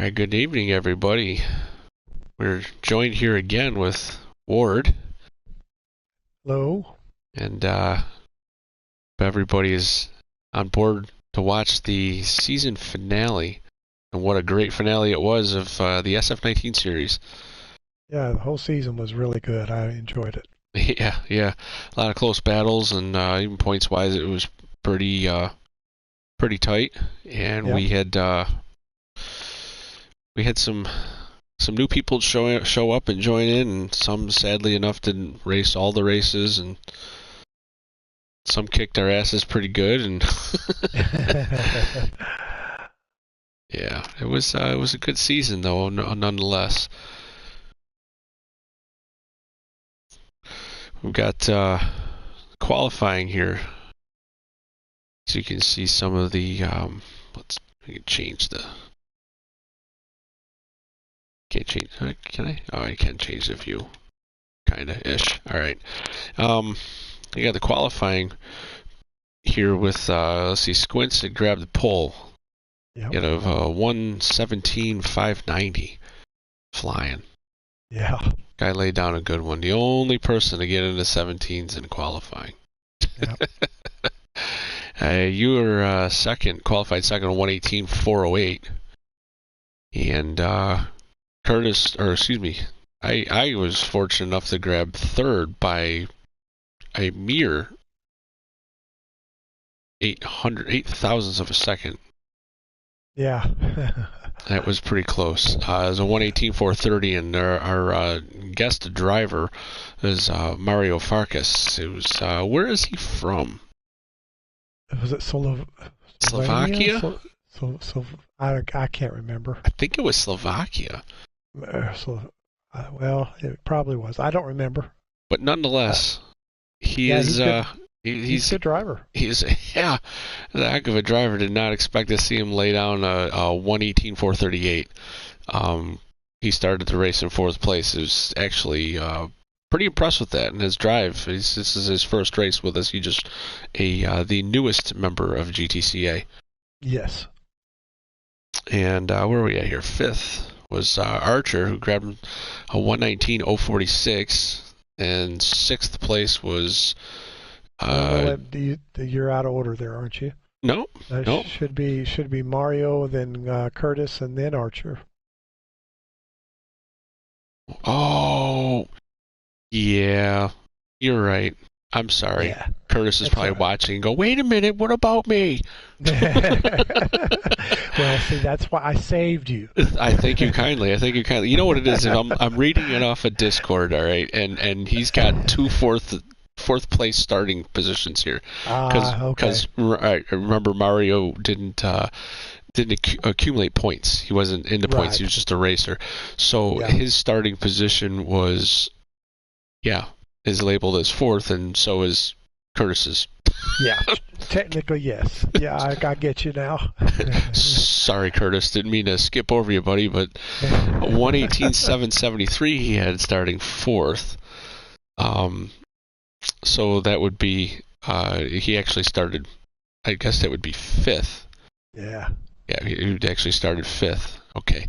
All right, good evening, everybody. We're joined here again with Ward, Hello. and everybody is on board to watch the season finale. And what a great finale it was of the SF19 series. Yeah, the whole season was really good. I enjoyed it. Yeah, a lot of close battles, and even points-wise, it was pretty tight. And Yep. we had some new people show up and join in, and some sadly enough didn't race all the races, and some kicked our asses pretty good. And yeah, it was a good season though, nonetheless. We've got qualifying here, so you can see some of the. We can change the. Can't change. Can I? Oh, I can change the view. Kinda ish. All right. You got the qualifying here with let's see, Squints had grabbed the pole. Yep. Out of 1:17.590 flying. Yeah. Guy laid down a good one. The only person to get into 17s in qualifying. Yep. You were qualified second on 1:18.408. And Curtis, or excuse me, I was fortunate enough to grab third by a mere 8 thousandths of a second. Yeah. That was pretty close. It was a 1:18.430, and our guest driver is Mario Farkas. It was where is he from? Was it Slovakia? I can't remember. I think it was Slovakia. Well, it probably was. I don't remember. But nonetheless, he Yeah, is he's good. He's he's a good driver. he's yeah, the heck of a driver. Did not expect to see him lay down a 1:18.438. He started the race in fourth place. It was actually pretty impressed with that in his drive. This is his first race with us. He just the newest member of GTCA. Yes. And where are we at here? Fifth was Archer, who grabbed a 1:19.046, and sixth place was. You're out of order there, aren't you? No, no. Should be Mario, then Curtis, and then Archer. Oh, yeah. You're right. I'm sorry. Yeah. Curtis is That's probably all right. watching and go, wait a minute, what about me? Well, see, that's why I saved you. I thank you kindly. I thank you kindly. You know what it is? If I'm reading it off of Discord, all right, and he's got two fourth place starting positions here Okay. I remember Mario didn't accumulate points. He wasn't into points. He Right. was just a racer. So Yeah. his starting position was is labeled as fourth, and so is Curtis's. Yeah. Technically, yes. Yeah, I get you now. Sorry, Curtis. Didn't mean to skip over you, buddy, but 1:18.773 he had starting fourth. So that would be he actually started. I guess that would be fifth. Yeah. Yeah, he actually started fifth. Okay.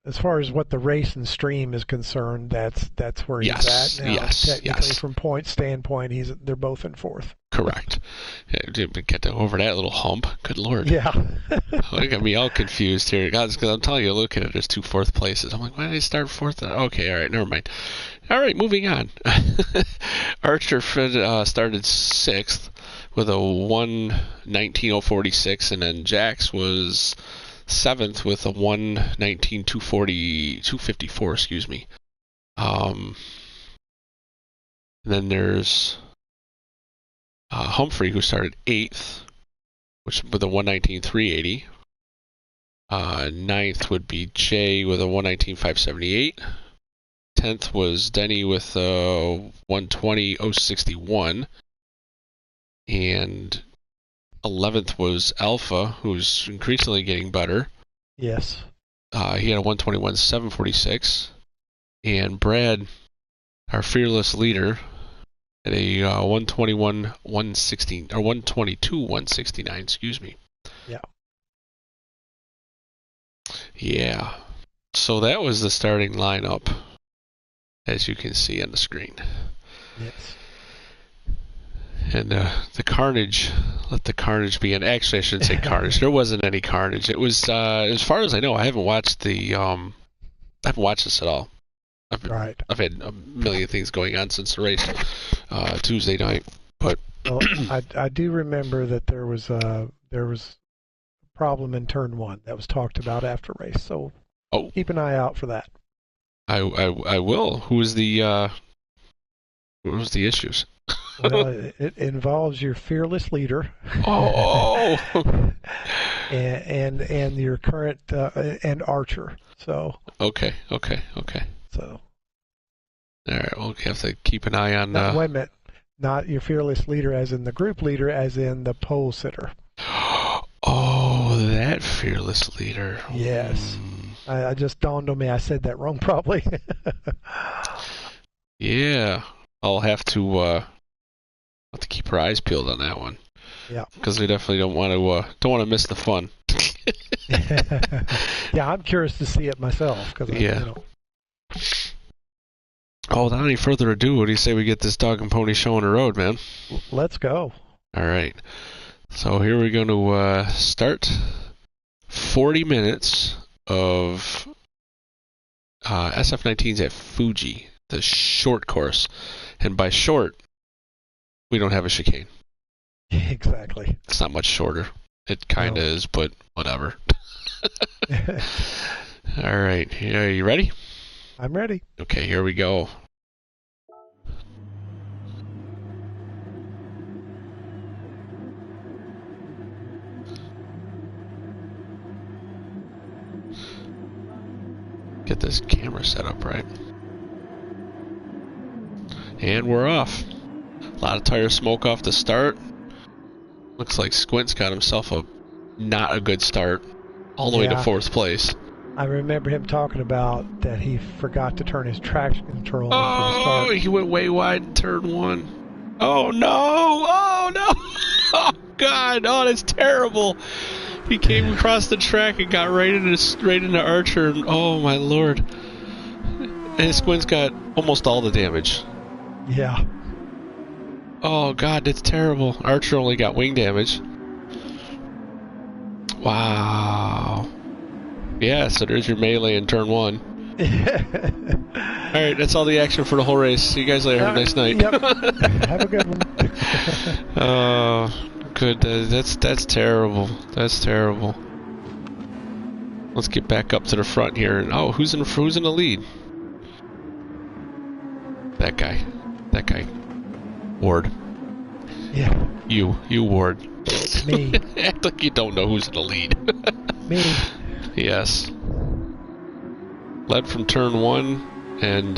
As far as what the race and stream is concerned, that's where he's Yes. at now. Yes. Technically, Yes. from point standpoint, they're both in fourth. Correct. Yeah, didn't get over that little hump. Good lord. Yeah. Look at me all confused here. Guys, because I'm telling you, look at it, there's two fourth places. I'm like, why did they start fourth? Okay, all right, never mind. All right, moving on. Archer started sixth with a 1:19.046, and then Jax was seventh with a 1:19.254. Excuse me. And then there's Humphrey, who started eighth, which with a 1:19.380. Ninth would be Jay with a 1:19.578. 10th was Denny with a 1:20.061. And 11th was Alpha, who's increasingly getting better. Yes. He had a 1:21.746. And Brad, our fearless leader, at a 1:21.116 or 1:22.169. Excuse me. Yeah. Yeah. So that was the starting lineup, as you can see on the screen. Yes. And the carnage, let the carnage begin. Actually, I shouldn't say carnage. There wasn't any carnage. It was, as far as I know, I haven't watched this at all. Right. I've had a million things going on since the race Tuesday night, but Well, I do remember that there was a problem in turn 1 that was talked about after race. So keep an eye out for that. I will. Who was the issues? Well, it involves your fearless leader. Oh. and your current and Archer. So. Okay. So. All right. We'll have to keep an eye on. Wait a minute. Not your fearless leader, as in the group leader, as in the pole sitter. Oh, that fearless leader. Yes. I just dawned on me. I said that wrong, probably. Yeah, I'll have to keep our eyes peeled on that one. Yeah. Because we definitely don't want to miss the fun. Yeah, I'm curious to see it myself. Yeah. Oh, without any further ado, what do you say we get this dog and pony show on the road, man? Let's go. All right. So here we're going to start 40 minutes of SF19s at Fuji, the short course. And by short, we don't have a chicane. Exactly. It's not much shorter. It kind of is, but whatever. All right. Are you ready? I'm ready. Okay, here we go. Get this camera set up right. And we're off. A lot of tire smoke off the start. Looks like Squint's got himself not a good start. All the way to 4th place. I remember him talking about that he forgot to turn his traction control on for the start. Oh, he went way wide in turn 1. Oh no! Oh no! Oh God! Oh, that's terrible. He came across the track and got right into Archer. And, oh my lord! And Squint's got almost all the damage. Yeah. Oh God, that's terrible. Archer only got wing damage. Wow. Yeah, so there's your melee in turn 1. Alright, that's all the action for the whole race. See you guys later. Have a nice night. Yep. Have a good one. Oh, good. That's terrible. That's terrible. Let's get back up to the front here. Oh, who's in the lead? That guy. Ward. Yeah. You Ward. Me. Act like you don't know who's in the lead. Me. Yes. Led from turn 1 and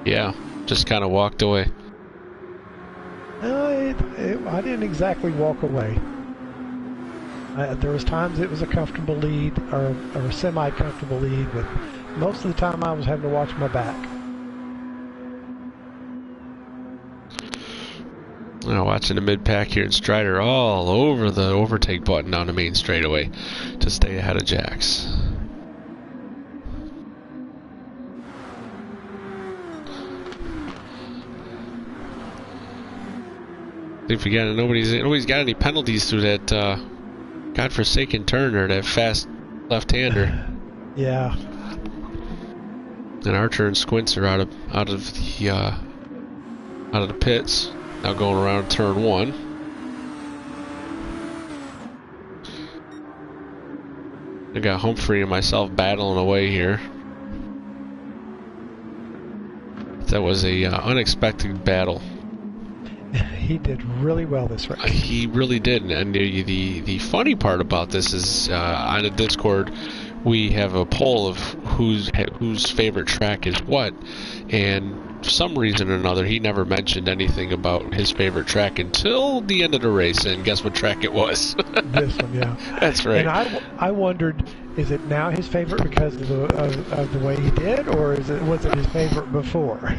yeah, just kind of walked away. I didn't exactly walk away. There was times it was a comfortable lead or a semi-comfortable lead, but most of the time I was having to watch my back. Watching the mid-pack here in Strider all over the overtake button on the main straightaway to stay ahead of Jax. If you got nobody's got any penalties through that godforsaken turn or that fast left-hander. Yeah. And Archer and Squints are out of the pits. Now going around turn 1. I got Humphrey and myself battling away here. That was a unexpected battle. He did really well this race. He really did, and the funny part about this is on the Discord we have a poll of whose favorite track is what, and for some reason or another he never mentioned anything about his favorite track until the end of the race, and guess what track it was? This one, yeah. That's right. And I wondered, is it now his favorite because of the way he did, or was it his favorite before?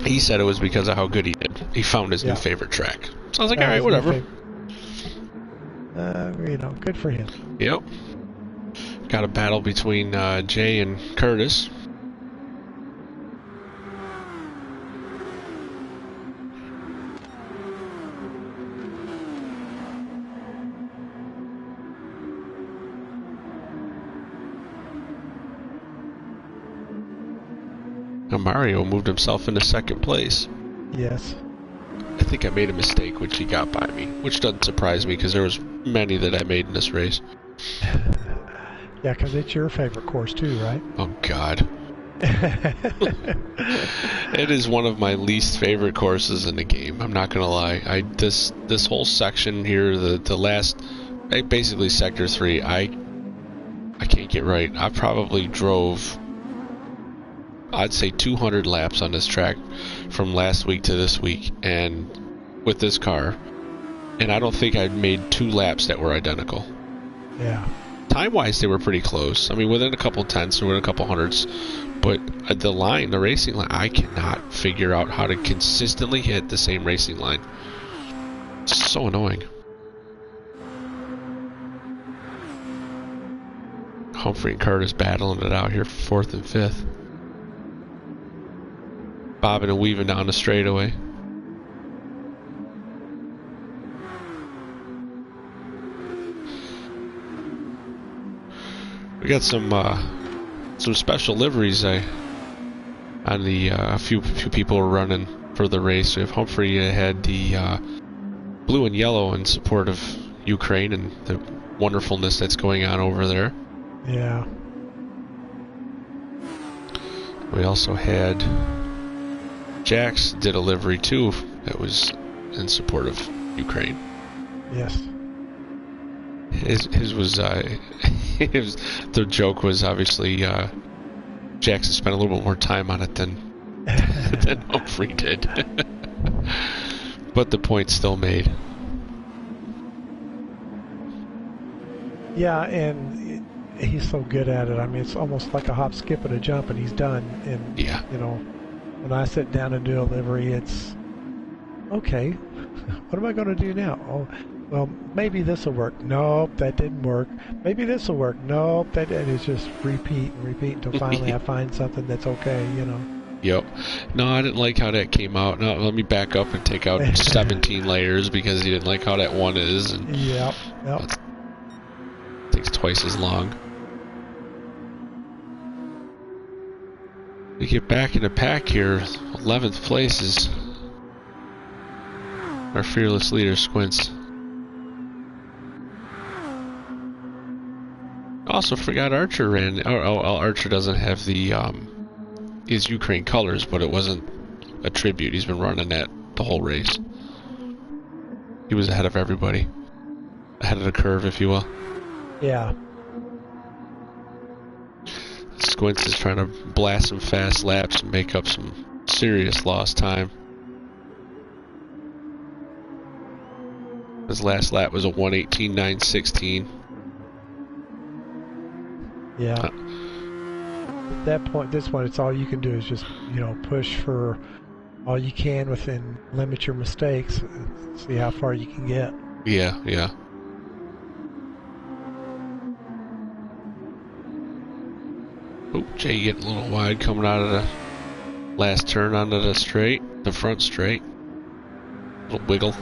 He said it was because of how good he did. He found his new favorite track. So I was like, all right, whatever. Good for him. Yep. Got a battle between Jay and Curtis. Now Mario moved himself into second place. Yes. I think I made a mistake when she got by me, which doesn't surprise me because there was many that I made in this race. Yeah, because it's your favorite course too, right? Oh God. It is one of my least favorite courses in the game. I'm not gonna lie. This whole section here, the last, basically sector 3, I can't get right. I probably drove, I'd say 200 laps on this track from last week to this week, and with this car, and I don't think I made 2 laps that were identical. Yeah. Time-wise, they were pretty close. I mean, within a couple tenths or within a couple hundreds, but the racing line, I cannot figure out how to consistently hit the same racing line. It's so annoying. Humphrey and Curtis battling it out here for 4th and 5th. Bobbing and weaving down the straightaway. We got some special liveries. On the a few people are running for the race. We have Humphrey had the blue and yellow in support of Ukraine and the wonderfulness that's going on over there. Yeah. We also had Jax did a livery too that was in support of Ukraine. Yes. His was the joke was obviously Jackson spent a little bit more time on it than Humphrey did. But the point's still made. Yeah, and he's so good at it. I mean, it's almost like a hop, skip, and a jump, and he's done. And, yeah. When I sit down and do a livery, it's, okay, what am I going to do now? Oh, well, maybe this will work. Nope, that didn't work. Maybe this will work. Nope, that didn't. It's just repeat and repeat until finally I find something that's okay, Yep. No, I didn't like how that came out. No, let me back up and take out 17 layers because he didn't like how that one is. And yep. It takes twice as long. We get back in the pack here. 11th place is our fearless leader, Squints. Also forgot Archer ran. Archer doesn't have the his Ukraine colors, but it wasn't a tribute. He's been running that the whole race. He was ahead of everybody, ahead of the curve, if you will. Yeah. Squints is trying to blast some fast laps and make up some serious lost time. His last lap was a 1:18.916. Yeah. At that point, this one, it's all you can do is just, push for all you can within, limit your mistakes, and see how far you can get. Yeah, yeah. Oh, Jay getting a little wide coming out of the last turn onto the straight, the front straight. Little wiggle.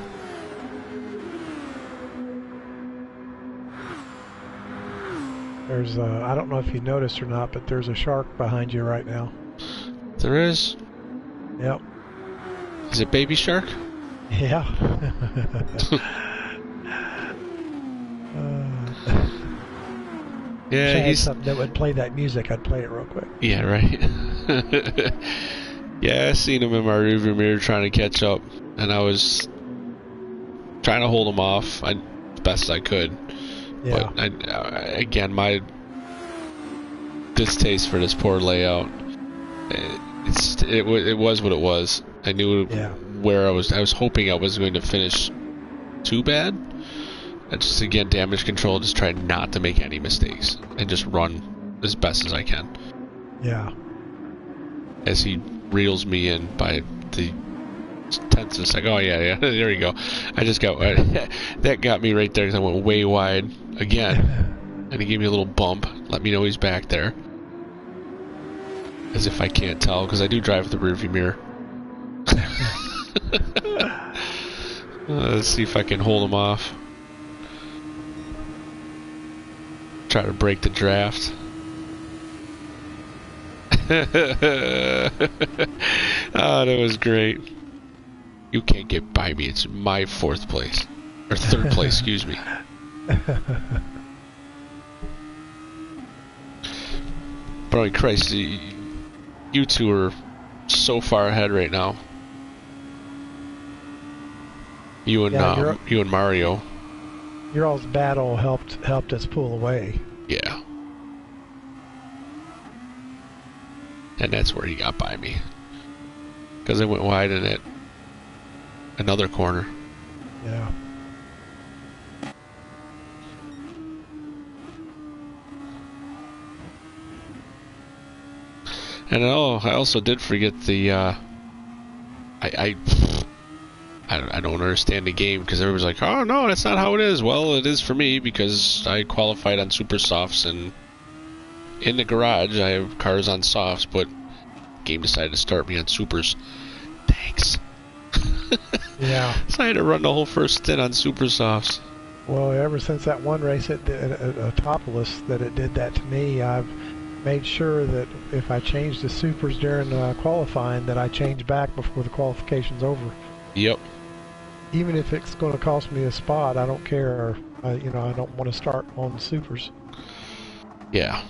There's I don't know if you noticed or not, but there's a shark behind you right now. There is? Yep. Is it Baby Shark? Yeah. Yeah, if I had he's something that would play that music, I'd play it real quick. Yeah, right. Yeah, I seen him in my rearview mirror trying to catch up, and I was trying to hold him off as best I could. Yeah. But again, my distaste for this poor layout. It was what it was. I knew where I was. I was hoping I wasn't going to finish too bad. I just, again, damage control. Just try not to make any mistakes and just run as best as I can. Yeah. As he reels me in by the tenths of a second. Oh yeah, there you go. I just got that got me right there because I went way wide again, and he gave me a little bump, let me know he's back there, as if I can't tell because I do drive with the rearview mirror. Let's see if I can hold him off. Try to break the draft. Oh, that was great. You can't get by me. It's my fourth place. Or third place, excuse me. But oh Christ, you two are so far ahead right now. You and Mario. Your all's battle helped us pull away. Yeah. And that's where he got by me. Because I went wide in it. Another corner. Yeah. And I also did forget the I don't understand the game because everybody's like, oh no, that's not how it is. Well, it is for me because I qualified on super softs, and in the garage I have cars on softs, but the game decided to start me on supers. Thanks. Yeah. So I had to run the whole first stint on super softs. Well, ever since that one race at Topolis that it did that to me, I've made sure that if I change to supers during qualifying, that I change back before the qualification's over. Yep. Even if it's going to cost me a spot, I don't care. I don't want to start on supers. Yeah.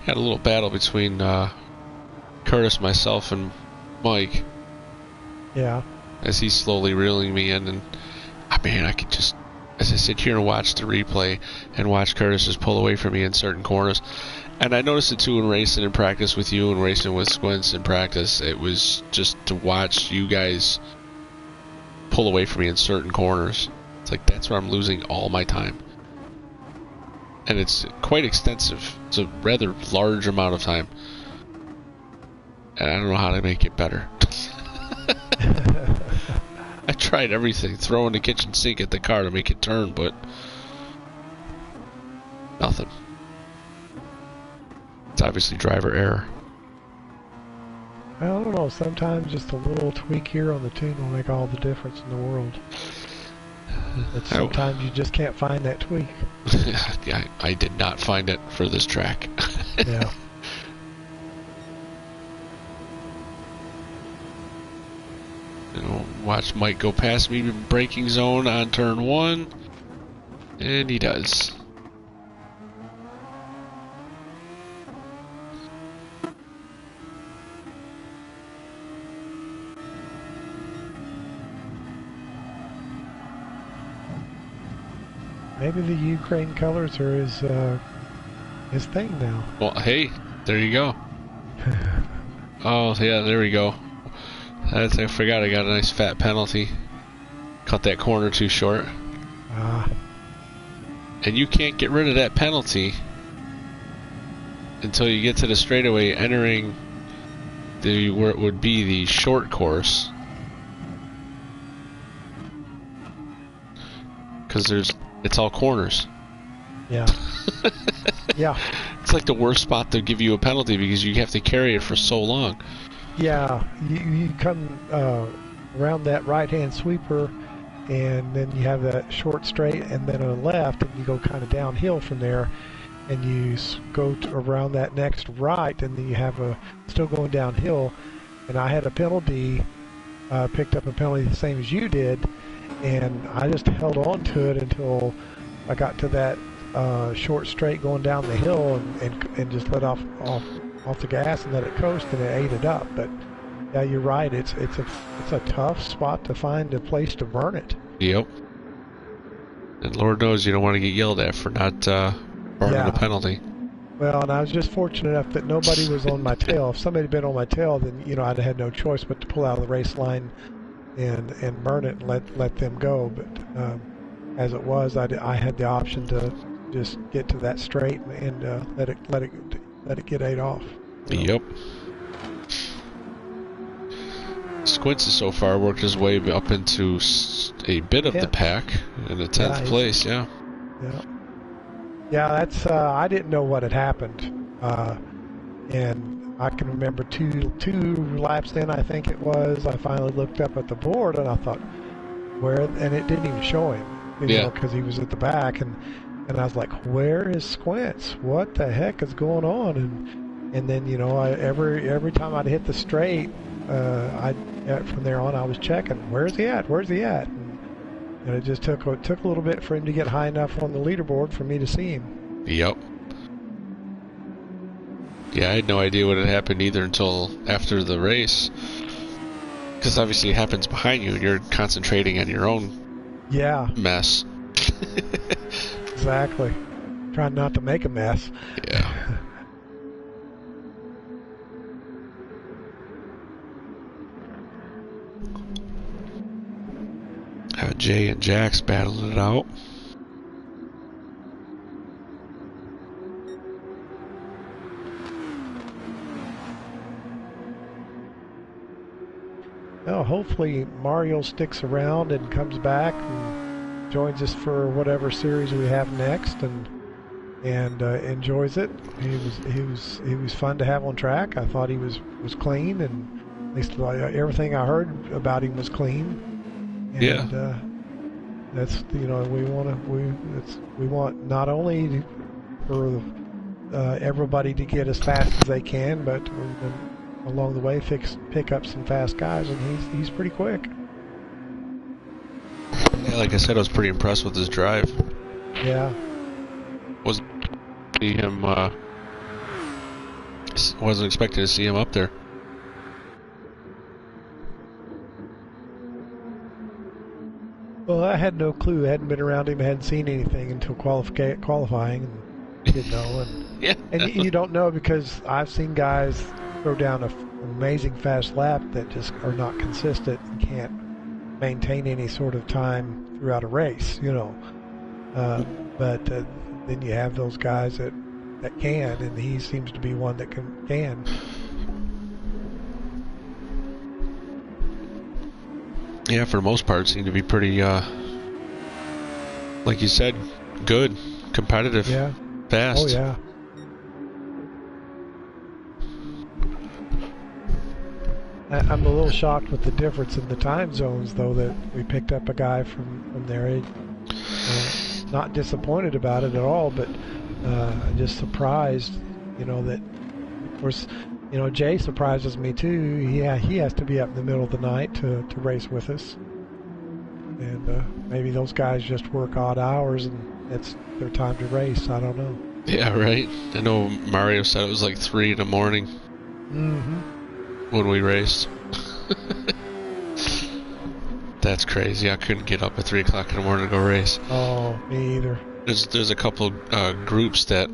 Had a little battle between Curtis, myself, and Mike. Yeah. As he's slowly reeling me in, and man, I could just, as I sit here and watch the replay and watch Curtis just pull away from me in certain corners. And I noticed it too in racing in practice with you and racing with Squints in practice. It was just to watch you guys pull away from me in certain corners. It's like that's where I'm losing all my time. And it's quite extensive. It's a rather large amount of time. And I don't know how to make it better. I tried everything, throwing the kitchen sink at the car to make it turn, but nothing. It's obviously driver error. I don't know, sometimes just a little tweak here on the tune will make all the difference in the world. But sometimes you just can't find that tweak. I did not find it for this track. Yeah. Watch Mike go past me in braking zone on turn 1, and he does. Maybe the Ukraine colors are his thing now. Well, hey, there you go. Oh, yeah, there we go. I forgot I got a nice fat penalty. Cut that corner too short. And you can't get rid of that penalty until you get to the straightaway entering where it would be the short course. Because it's all corners. Yeah. Yeah. It's like the worst spot to give you a penalty because you have to carry it for so long. Yeah, you come around that right-hand sweeper, and then you have that short straight, and then a left, and you go kind of downhill from there, and you go around that next right, and then you have still going downhill. And I had a penalty, picked up a penalty the same as you did, and I just held on to it until I got to that short straight going down the hill, and just let off the gas and let it coast, and it ate it up. But yeah, you're right. It's a tough spot to find a place to burn it. Yep. And Lord knows you don't want to get yelled at for not burning a penalty. Well, and I was just fortunate enough that nobody was on my tail. If somebody had been on my tail, then I'd have had no choice but to pull out of the race line and burn it and let them go. But as it was, I had the option to just get to that straight and let it get 8 off. Yep. Squints has so far worked his way up into a bit of the pack in the 10th place. Yeah. Yeah, that's I didn't know what had happened, and I can remember two laps in, I think it was. I finally looked up at the board and I thought, where? And it didn't even show him, you know, because he was at the back, and I was like, where is Squints? What the heck is going on? And then, you know, every time I'd hit the straight, from there on I was checking, where's he at? And it just took a little bit for him to get high enough on the leaderboard for me to see him. Yep. Yeah, I had no idea what had happened either until after the race. Because obviously it happens behind you and you're concentrating on your own mess. Exactly. Trying not to make a mess. Yeah. Jay and Jax battling it out. Well, hopefully Mario sticks around and comes back and joins us for whatever series we have next, and enjoys it. He was fun to have on track. I thought he was clean, and at least everything I heard about him was clean. And, that's, you know, we want not only for everybody to get as fast as they can, but along the way pick up some fast guys, and he's pretty quick. Yeah, like I said, I was pretty impressed with his drive. Yeah. Wasn't expecting to see him up there. Well, I had no clue. I hadn't been around him. I hadn't seen anything until qualifying, and didn't know. And you don't know, because I've seen guys throw down an amazing fast lap that just are not consistent and can't maintain any sort of time throughout a race, you know. But then you have those guys that can, and he seems to be one that can. Yeah, for the most part, seemed to be pretty, like you said, good, competitive, fast. Oh, yeah. I'm a little shocked with the difference in the time zones, though, that we picked up a guy from there. Not disappointed about it at all, but just surprised, you know, that, of course, you know, Jay surprises me too. He has to be up in the middle of the night to race with us. And maybe those guys just work odd hours and it's their time to race. I don't know. Yeah, right. I know Mario said it was like 3 in the morning when we raced. That's crazy. I couldn't get up at 3 o'clock in the morning to go race. Oh, me either. There's a couple groups that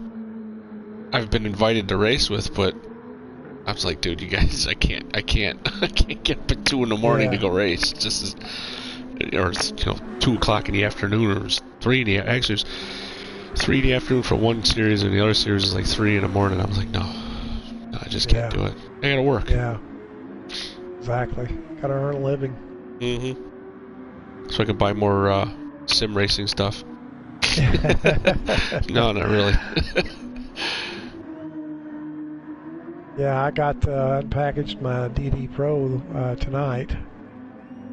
I've been invited to race with, but I was like, dude, you guys, I can't get up at 2 in the morning to go race. It's just, or it's, you know, 2 o'clock in the afternoon, or it's 3 in the, actually it was 3 in the afternoon for one series, and the other series is like 3 in the morning. I was like, no, I just can't do it. I gotta work. Yeah, exactly. Gotta earn a living. So I can buy more sim racing stuff. No, not really. Yeah, I got unpackaged my DD Pro tonight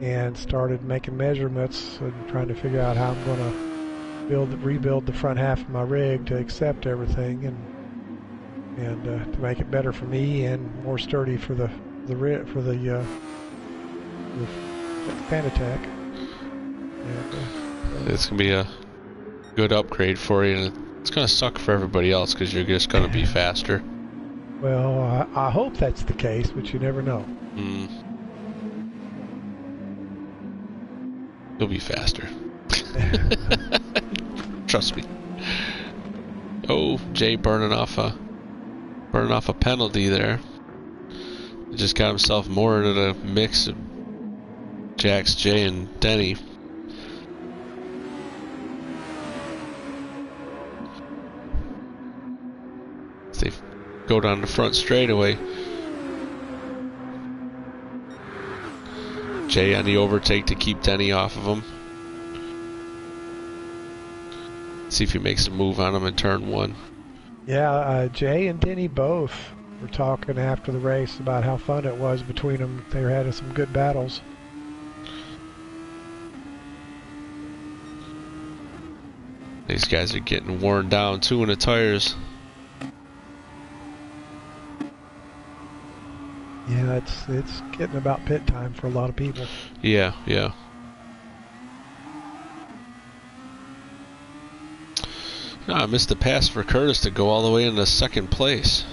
and started making measurements and trying to figure out how I'm going to rebuild the front half of my rig to accept everything and to make it better for me and more sturdy for the Fanatec. It's gonna be a good upgrade for you, and it's gonna suck for everybody else because you're just gonna be faster. Well, I hope that's the case, but you never know. You'll be faster. Trust me. Oh, Jay burning off a penalty there. He just got himself more into the mix of Jax, Jay, and Denny. go down the front straightaway. Jay on the overtake to keep Denny off of him. See if he makes a move on him in turn 1. Yeah, Jay and Denny both were talking after the race about how fun it was between them. They were having some good battles. These guys are getting worn down too in the tires. Yeah, it's getting about pit time for a lot of people. Yeah, yeah. No, I missed the pass for Curtis to go all the way into second place.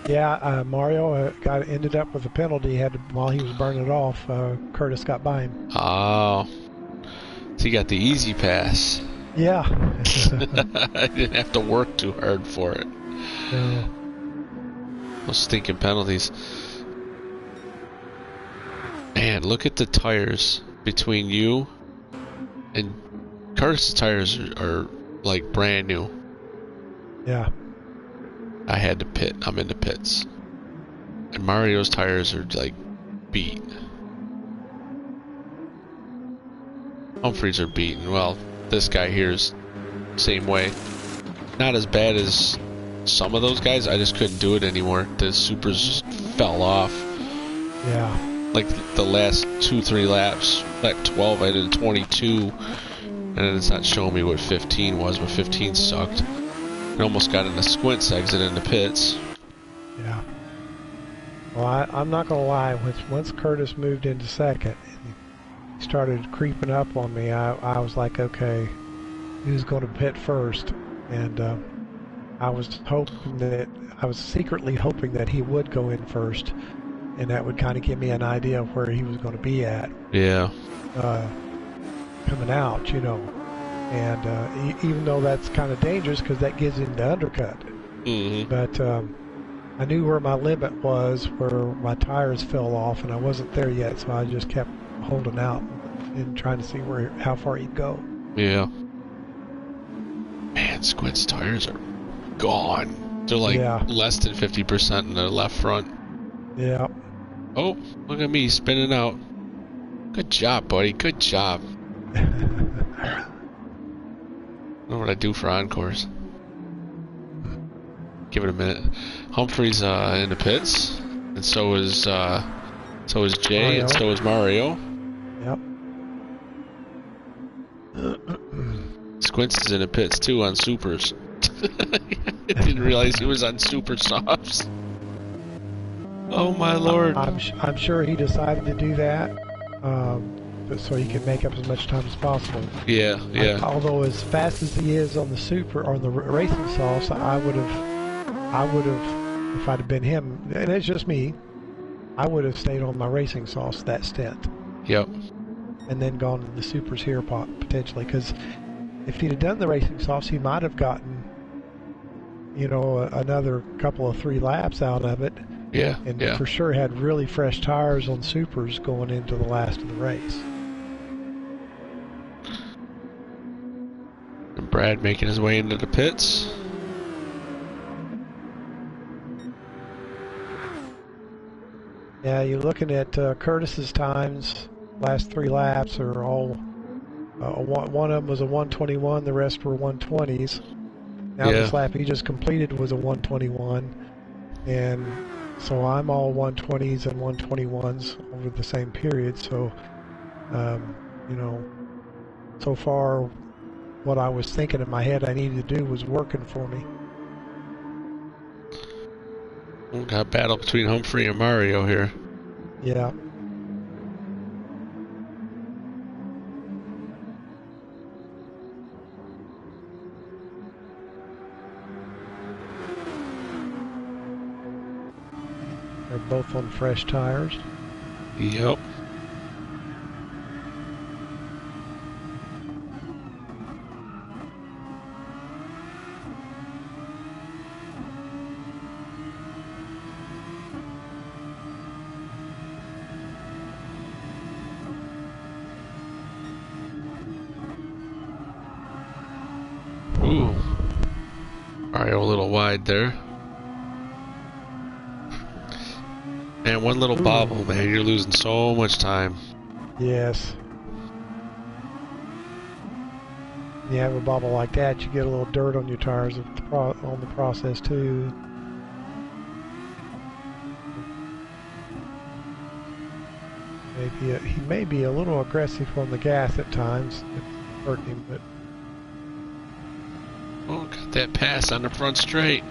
Yeah, Mario ended up with a penalty. While he was burning it off, Curtis got by him. Oh, so he got the easy pass. Yeah. I didn't have to work too hard for it. No. Those stinking penalties. Man, look at the tires between you and Curtis' tires are like brand new. Yeah. I had to pit. I'm in the pits. And Mario's tires are like beat. Humphreys are beaten. Well, this guy here's same way. Not as bad as some of those guys. I just couldn't do it anymore. The supers just fell off. Yeah. Like the last 2-3 laps, like 12, I did 22. And then it's not showing me what 15 was, but 15 sucked. I almost got in a squints exit in the pits. Yeah. Well, I'm not going to lie. Once Curtis moved into second, and he started creeping up on me, I was like, okay, who's going to pit first? And I was secretly hoping that he would go in first, and that would kind of give me an idea of where he was going to be at. Yeah. Coming out, you know. And even though that's kind of dangerous because that gives him the undercut. Mm-hmm. But I knew where my limit was, where my tires fell off, and I wasn't there yet, so I just kept holding out and trying to see how far he'd go. Yeah. Man, Squid's tires are gone. They're like less than 50% in the left front. Yeah. Oh, look at me spinning out. Good job, buddy. Good job. I don't know what I do for encores. Give it a minute. Humphrey's in the pits, and so is Jay, Mario. and so is Mario. Yep. Squints is in the pits too on supers. I didn't realize he was on super softs. Oh my lord! I'm sure he decided to do that, so he can make up as much time as possible. Yeah, yeah. Although as fast as he is on the racing softs, I would have, if I'd have been him, and it's just me, I would have stayed on my racing softs that stint. Yep. And then gone to the supers here potentially, because if he'd have done the racing softs, he might have gotten, another couple of 3 laps out of it. Yeah. And yeah. for sure had really fresh tires on supers going into the last of the race. And Brad making his way into the pits. Yeah, you're looking at Curtis's times. Last 3 laps are all. One of them was a 121. The rest were 120s. Now this lap he just completed was a 121, and so I'm all 120s and 121s over the same period. So, so far, what I was thinking in my head I needed to do was working for me. Got a battle between Humphrey and Mario here. Yeah. They're both on fresh tires. Yep. Probably a little wide there. And one little bobble, man, you're losing so much time. Yes. When you have a bobble like that, you get a little dirt on your tires on the process too. He may be a little aggressive on the gas at times. It's hurting him, but Oh, got that pass on the front straight.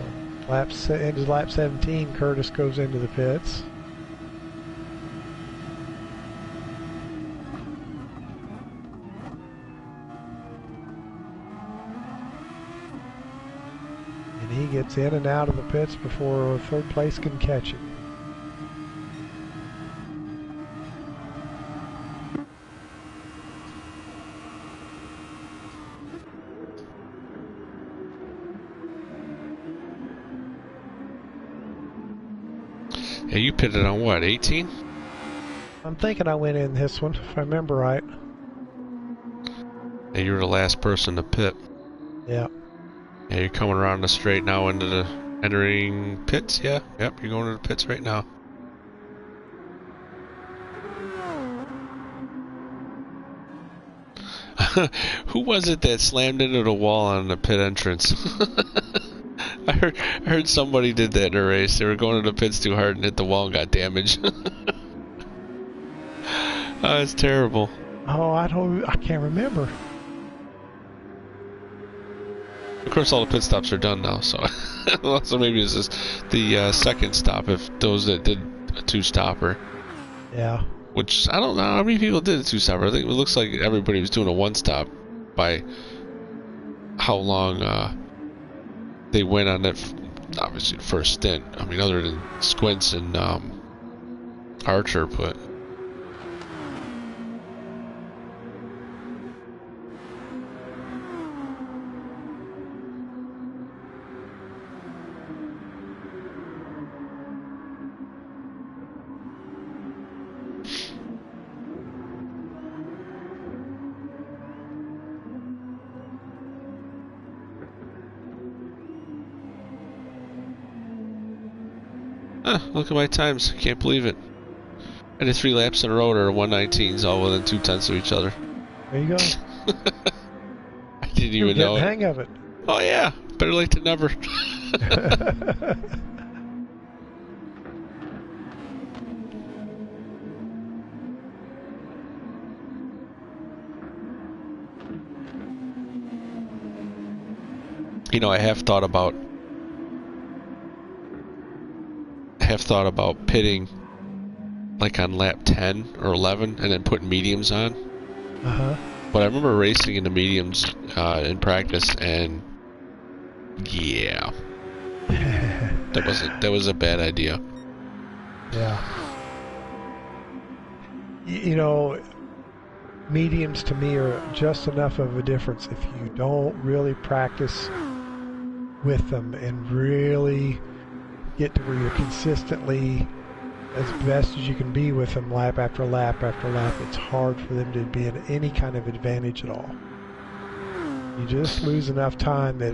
into lap 17, Curtis goes into the pits. And he gets in and out of the pits before third place can catch him. Yeah, you pitted on what, 18? I'm thinking I went in this one, if I remember right. Yeah, you were the last person to pit. Yeah. Yeah, you're coming around the straight now into the entering pits, yeah? Yep, you're going to the pits right now. Who was it that slammed into the wall on the pit entrance? I heard somebody did that in a race. They were going to the pits too hard and hit the wall and got damaged. Oh, it's terrible. Oh, I can't remember. Of course, all the pit stops are done now, so so maybe this is the second stop if those that did a two-stopper. Yeah. Which, I don't know how many people did a two-stopper. I think it looks like everybody was doing a one-stop by how long they went on that, obviously, first stint. I mean, other than Squints and Archer, but... look at my times. Can't believe it. I did 3 laps in a row that are 119s, all within 0.2 of each other. There you go. I didn't even know the hang of it. Oh yeah, better late than never. You know, I have thought about pitting like on lap 10 or 11 and then putting mediums on. But I remember racing in the mediums in practice, and yeah, that was a bad idea. Yeah. You know, mediums to me are just enough of a difference if you don't really practice with them and really get to where you're consistently as best as you can be with them lap after lap after lap. It's hard for them to be in any kind of advantage at all. You just lose enough time that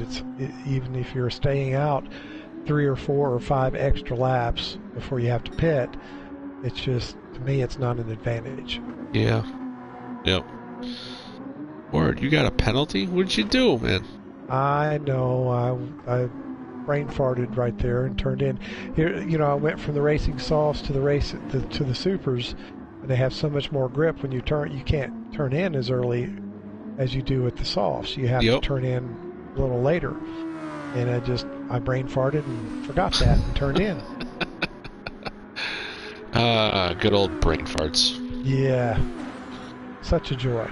even if you're staying out 3 or 4 or 5 extra laps before you have to pit, it's just, to me, it's not an advantage. Yeah. Yep. Word, you got a penalty? What did you do, man? I know. I brain farted right there and turned in. Here, you know, I went from the racing softs to the supers, and they have so much more grip. When you turn, you can't turn in as early as you do with the softs. You have to turn in a little later. And I brain farted and forgot that and turned in. Good old brain farts. Yeah. Such a joy.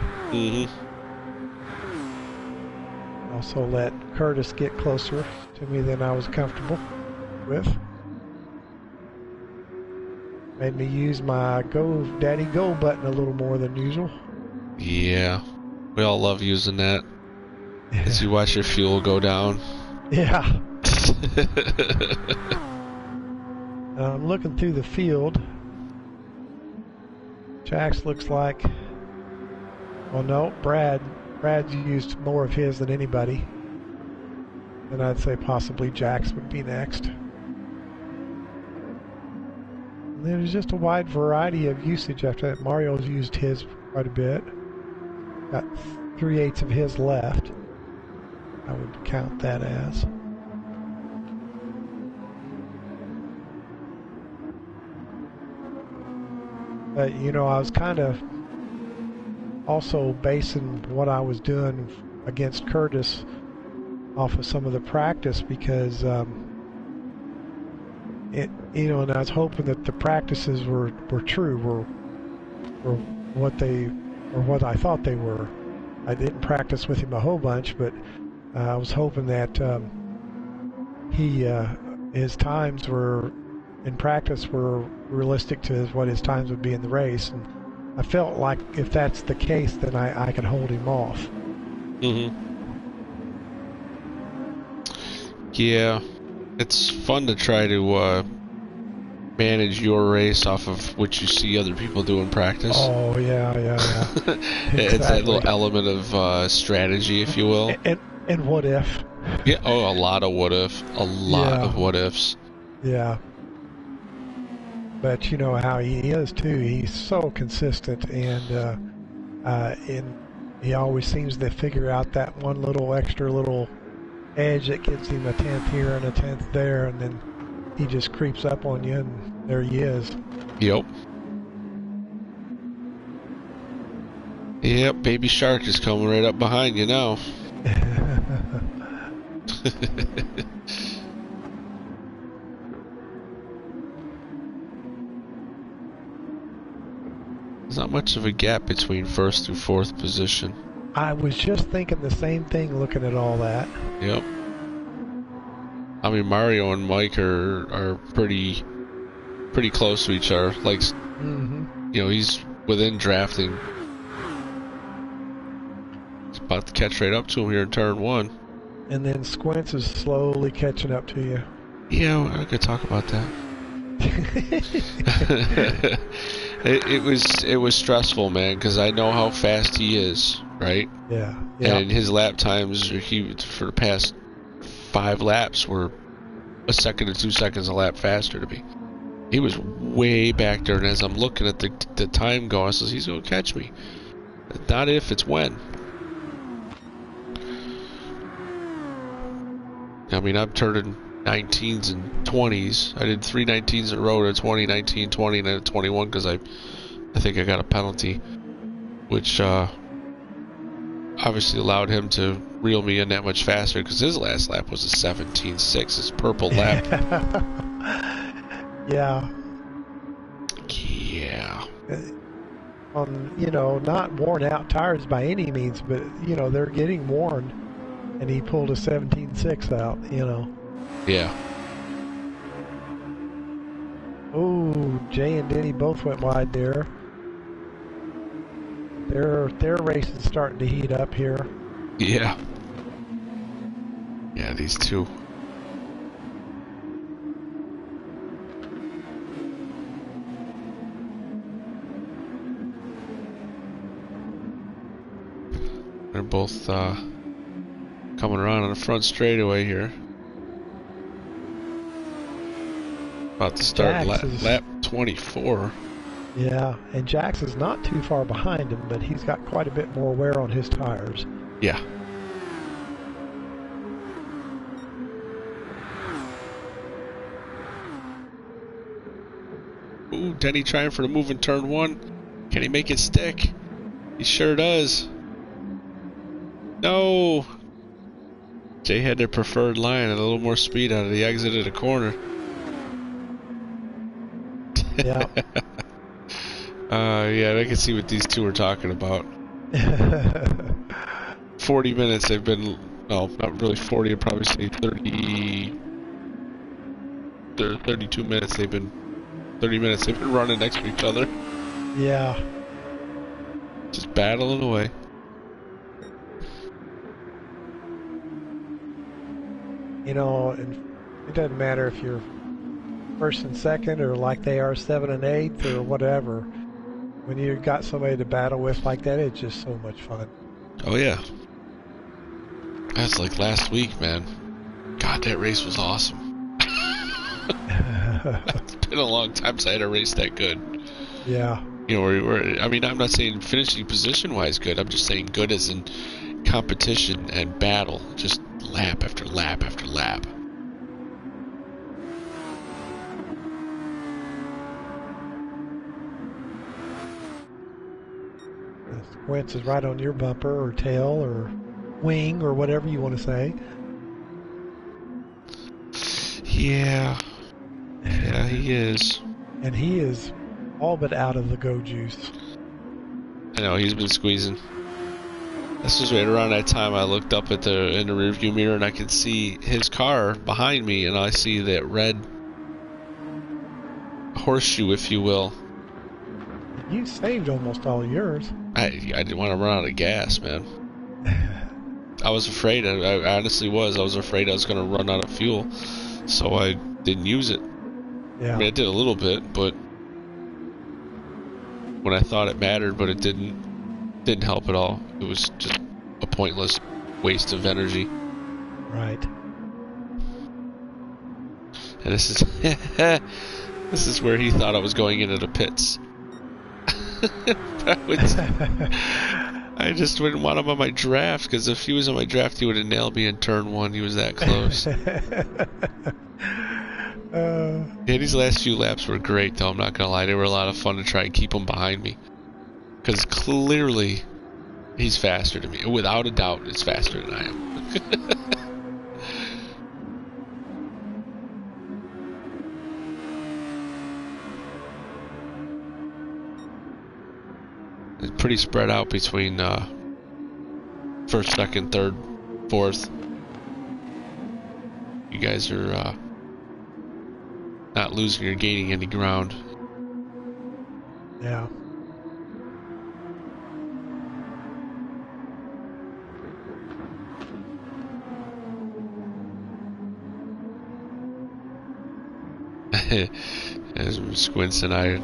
Also let Curtis get closer to me than I was comfortable with. Made me use my Go Daddy Go button a little more than usual. Yeah. We all love using that. As you watch your fuel go down. Yeah. I'm looking through the field. Jax looks like... Well, no, Brad's used more of his than anybody. And I'd say possibly Jax would be next. And there's just a wide variety of usage after that. Mario's used his quite a bit. Got 3/8 of his left. I would count that as. But, you know, I was kind of also basing what I was doing against Curtis off of some of the practice because you know, and I was hoping that the practices were true, were what I thought they were. I didn't practice with him a whole bunch, but I was hoping that his times were in practice were realistic to what his times would be in the race, and I felt like if that's the case, then I could hold him off. Yeah, it's fun to try to manage your race off of what you see other people do in practice. Oh yeah. Exactly. It's that little element of strategy, if you will. And what if? Yeah. Oh, a lot of what if. A lot of what ifs. Yeah. But you know how he is too. He's so consistent, and he always seems to figure out that one little extra little edge that gives him a 10th here and a 10th there, and then he just creeps up on you, and there he is. Yep. Yep, Baby Shark is coming right up behind you now. There's not much of a gap between first through fourth position. I was just thinking the same thing looking at all that. Yep. I mean, Mario and Mike are pretty close to each other. Like, you know, he's within drafting. He's about to catch right up to him here in turn one. And then Squints is slowly catching up to you. Yeah, I could talk about that. It was stressful, man, because I know how fast he is, right? Yeah. And his lap times, for the past 5 laps were a second to 2 seconds a lap faster to me. He was way back there, and as I'm looking at the time go, I says he's gonna catch me. Not if, it's when. I mean, I'm turning 19s and 20s. I did 3 19s in a row, a 20, 19, 20, and then a 21 because I think I got a penalty, which obviously allowed him to reel me in that much faster because his last lap was a 17.6, his purple lap. Yeah. On, you know, not worn out tires by any means, but, you know, they're getting worn, and he pulled a 17.6 out, you know. Yeah. Oh, Jay and Denny both went wide there. Their race is starting to heat up here. Yeah. Yeah, these two. They're both coming around on the front straightaway here. About to start lap 24. Yeah, and Jax is not too far behind him, but he's got quite a bit more wear on his tires. Yeah. Ooh, Denny trying for the move in turn one. Can he make it stick? He sure does. No! Jay had their preferred line and a little more speed out of the exit of the corner. Yeah. Yeah, I can see what these two are talking about. 40 minutes they've been, no, not really 40, I'd probably say 30, 32 minutes they've been, 30 minutes they've been running next to each other. Yeah. Just battling away. You know, it doesn't matter if you're first and second or like they are 7th and 8th or whatever. When you got somebody to battle with like that, it's just so much fun. Oh yeah. That's like last week, man. God, that race was awesome. It's been a long time since I had a race that good. Yeah. You know, I mean, I'm not saying finishing position-wise good. I'm just saying good as in competition and battle. Just lap after lap after lap. The squints is right on your bumper or tail or wing or whatever you want to say. Yeah. Yeah, he is. And he is all but out of the go juice. I know, he's been squeezing. This was right around that time I looked up at in the rearview mirror and I could see his car behind me, and I see that red horseshoe, if you will. You saved almost all yours. I didn't want to run out of gas, man. I was afraid. I honestly was. I was afraid I was going to run out of fuel, so I didn't use it. Yeah. I mean, I did a little bit, but when I thought it mattered, but it didn't help at all. It was just a pointless waste of energy. Right. And this is this is where he thought I was going into the pits. I just didn't want him on my draft, because if he was on my draft, he would have nailed me in turn 1. He was that close. Yeah, these last few laps were great, though. I'm not gonna lie; they were a lot of fun to try and keep him behind me, because clearly he's faster than me. Without a doubt, it's faster than I am. It's pretty spread out between first, second, third, fourth. You guys are not losing or gaining any ground. Yeah. As Squints and I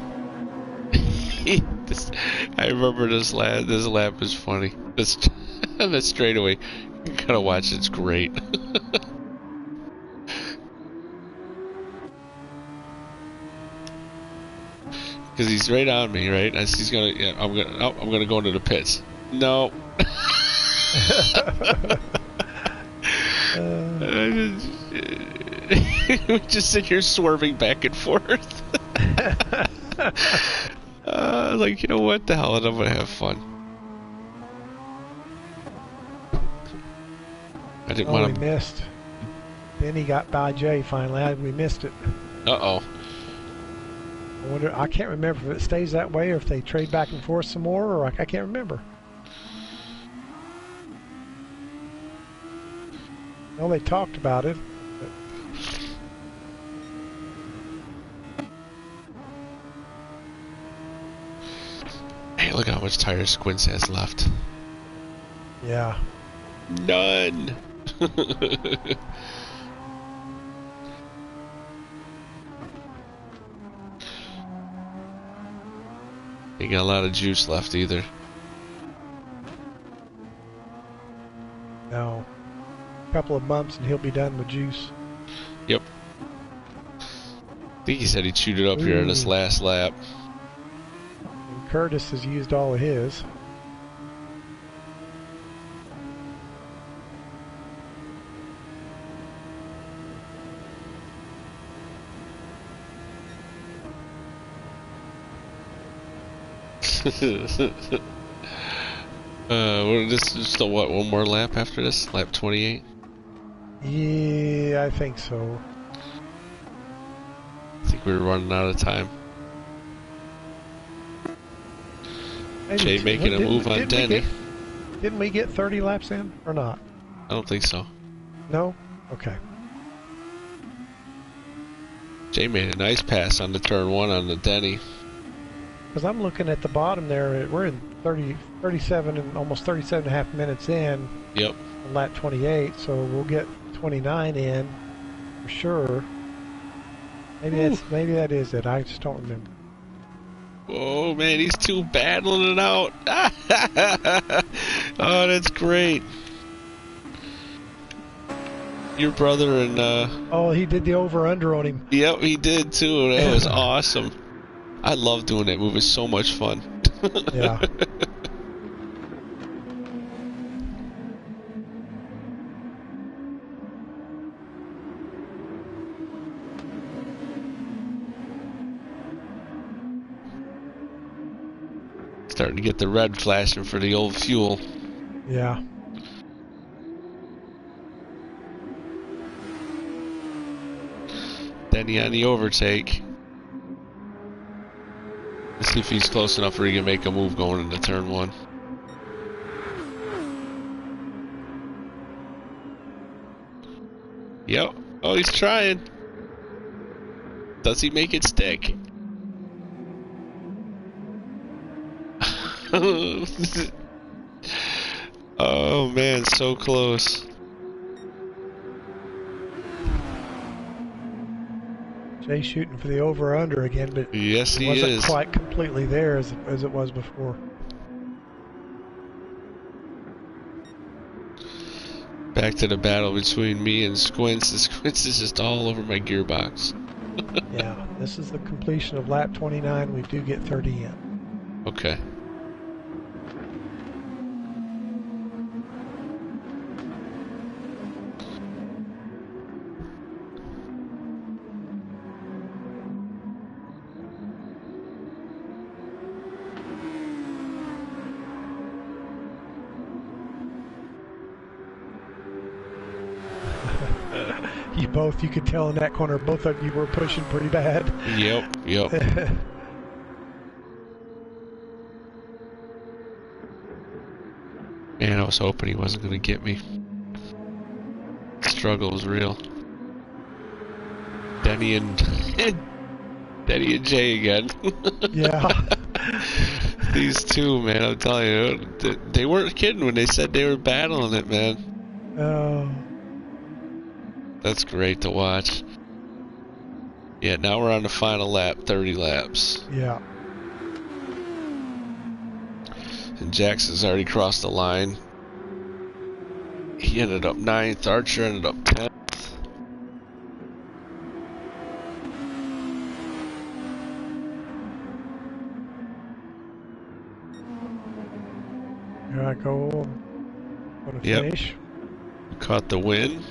remember this lap is funny. This straightaway, you gotta watch. It's great. Because he's right on me, right? He's gonna. Yeah, I'm gonna go into the pits. No. We just sit here swerving back and forth. Like, you know what the hell, and I'm gonna have fun. I didn't want to. We missed. Then he got by Jay finally. We missed it. Uh-oh. I wonder. I can't remember if it stays that way or if they trade back and forth some more, or I can't remember. Well, they talked about it. Hey, look how much tire Squints has left. Yeah. None. Ain't got a lot of juice left either. No. A couple of bumps and he'll be done with juice. Yep. I think he said he chewed it up here in this last lap. And Curtis has used all of his. This is still what, one more lap after this? Lap 28? Yeah, I think so. I think we were running out of time. Jay making a move on Denny. Didn't we get 30 laps in or not? I don't think so. No? Okay. Jay made a nice pass on the turn 1 on the Denny. Because I'm looking at the bottom there. We're in 37 and almost 37 and a half minutes in. Yep. On lap 28, so we'll get 29 in for sure. Maybe that is it. I just don't remember. Oh man, these two battling it out. Oh, that's great. your brother and Oh, he did the over-under on him. yep, he did too. That was awesome. I love doing that move. It's so much fun. Yeah. Starting to get the red flashing for the old fuel. Yeah. Denny on the overtake. Let's see if he's close enough where he can make a move going into turn one. Yep. Oh, he's trying. Does he make it stick? Oh man, so close. Jay's shooting for the over-under again, but Yes, it he wasn't is. quite completely there as it was before. Back to the battle between me and Squints. Squints is just all over my gearbox. Yeah, this is the completion of lap 29. We do get 30 in. Okay. You could tell in that corner, both of you were pushing pretty bad. Yep. Man, I was hoping he wasn't going to get me. The struggle was real. Denny and Jay again. Yeah. These two, man, I'm telling you, they weren't kidding when they said they were battling it, man. Oh. That's great to watch. Yeah, now we're on the final lap, 30 laps. Yeah. And Jackson's already crossed the line. He ended up 9th. Archer ended up 10th. Here I go. Want to finish? Caught the win.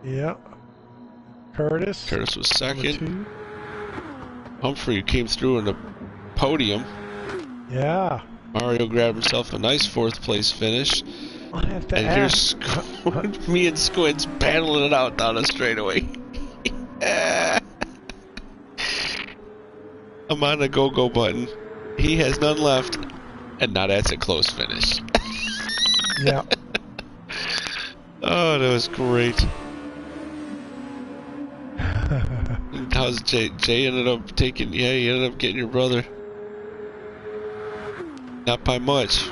Yeah. Curtis Was second. 2. Humphrey came through in the podium. Yeah. Mario grabbed himself a nice 4th place finish. I have to And ask. here's me and Squints battling it out down the straightaway. I'm on the go-go button. He has none left. And now that's a close finish. Yeah. Oh, that was great. How's Jay? Jay ended up taking, he ended up getting your brother. Not by much.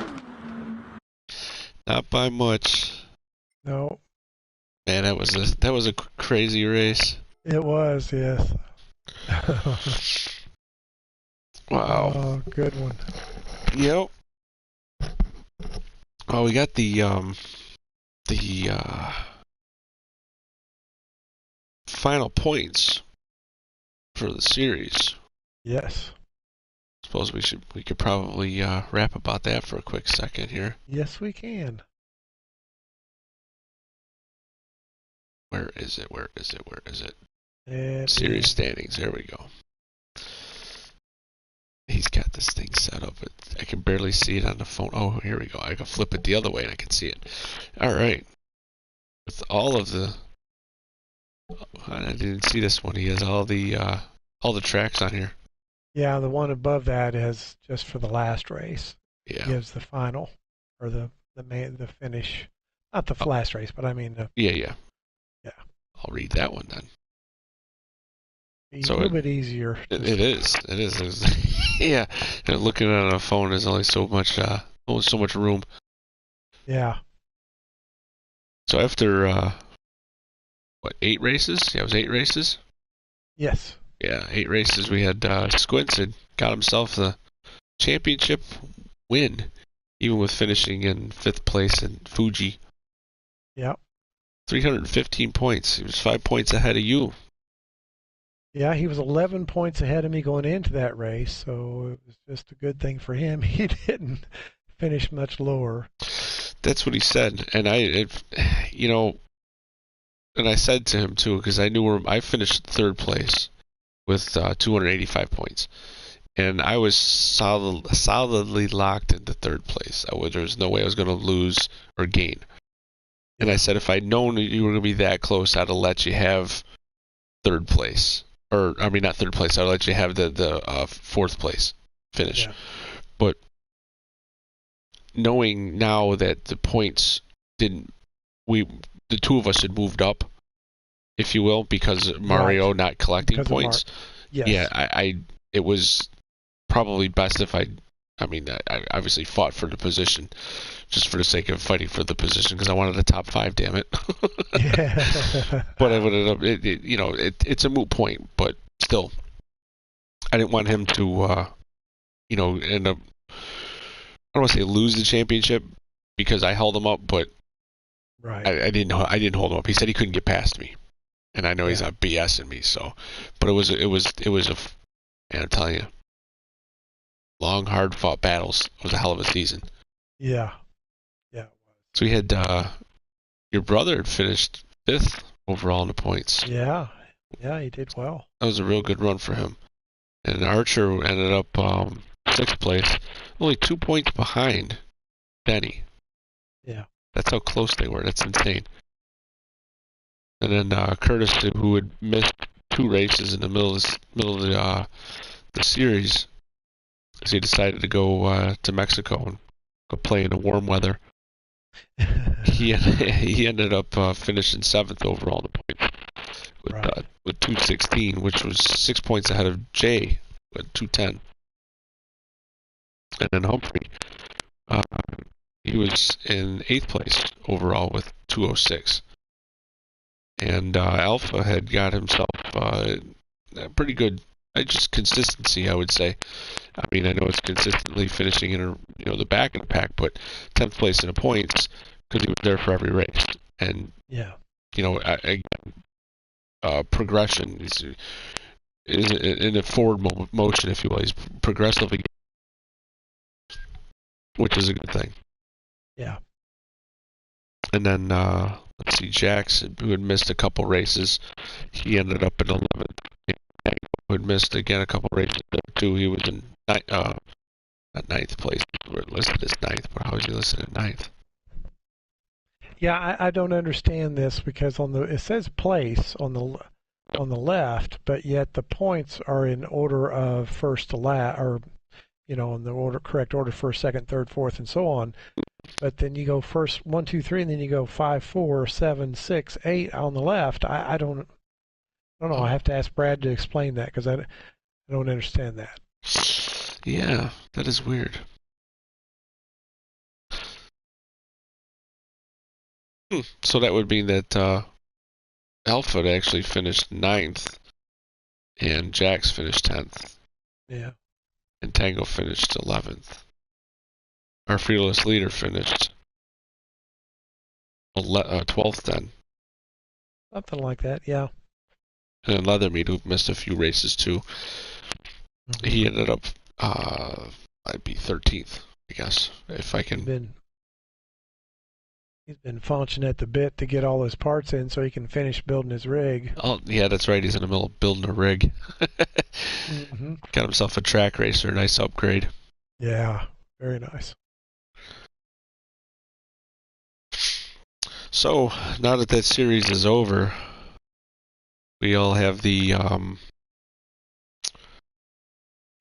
Not by much. No. Man, that was a crazy race. It was, yes. Wow. Oh, good one. Yep. Oh, we got the final points for the series. Yes. Suppose we could probably rap about that for a quick second here. Yes, we can. Where is it? Where is it? Where is it? Series standings. There we go. He's got this thing set up. I can barely see it on the phone. Oh, here we go. I can flip it the other way and I can see it. All right. With all of the, I didn't see this one. He has all the tracks on here. Yeah, the one above that is just for the last race. Yeah. Gives the final or the finish. Not the last race, but I mean the. Yeah. Yeah. I'll read that one then. A little bit easier. It is. Yeah. And looking at a phone, there's only so much room. Yeah. So after 8 races? Yeah, it was 8 races. Yes. Yeah, 8 races. We had Squints had got himself the championship win, even with finishing in 5th place in Fuji. Yep. 315 points. He was 5 points ahead of you. Yeah, he was 11 points ahead of me going into that race, so it was just a good thing for him. He didn't finish much lower. That's what he said, and and I said to him too, because I knew I finished third place with 285 points, and I was solidly locked into third place. There was no way I was going to lose or gain. And I said, if I'd known you were going to be that close, I'd have let you have third place. Or, I mean, not third place. I'd let you have the fourth place finish. Yeah. But knowing now that the points the two of us had moved up, if you will, because Mario not collecting points. Yes. Yeah, it was probably best if I obviously fought for the position, just for the sake of fighting for the position, because I wanted a top 5. Damn it! Yeah. But I would end up. It's a moot point, but still, I didn't want him to, end up. I don't want to say lose the championship because I held him up, but Right. I didn't hold him up. He said he couldn't get past me, and I know he's not BSing me. So, but it was man, I'm telling you, long, hard fought battles. It was a hell of a season. Yeah. So we had your brother had finished 5th overall in the points. Yeah, he did well. That was a real good run for him. And Archer ended up 6th place, only 2 points behind Benny. Yeah. That's how close they were. That's insane. And then Curtis, who had missed 2 races in the middle of the series, because he decided to go to Mexico and go play in the warm weather. He ended up finishing 7th overall in the points with 216, which was 6 points ahead of Jay with 210. And then Humphrey, he was in 8th place overall with 206. And Alpha had got himself a pretty good, just consistency, I would say. I mean, I know it's consistently finishing in the back of the pack, but 10th place in the points because he was there for every race. And again, progression is in a forward motion, if you will. He's progressively, which is a good thing. Yeah. And then let's see, Jackson, who had missed a couple races, he ended up in 11th. Who had missed again a couple races there too. He was in not 9th place. We're listed as 9th, but how is he listed at 9th? Yeah, I don't understand this because it says place on the left, but yet the points are in order of first to last, or in the correct order, first, second, third, fourth, and so on. But then you go first 1, 2, 3, and then you go 5, 4, 7, 6, 8 on the left. I don't know. I have to ask Brad to explain that because I don't understand that. Yeah, that is weird. So that would mean that Alpha actually finished 9th, and Jax finished 10th. Yeah. And Tango finished 11th. Our fearless leader finished 12th then. Something like that, yeah. And Leathermeat, who missed a few races too, he ended up, I'd be 13th, I guess, if I can. He's been funching at the bit to get all his parts in so he can finish building his rig. Oh, yeah, that's right. He's in the middle of building a rig. Got himself a track racer, nice upgrade. Yeah, very nice. So, now that series is over, we all have the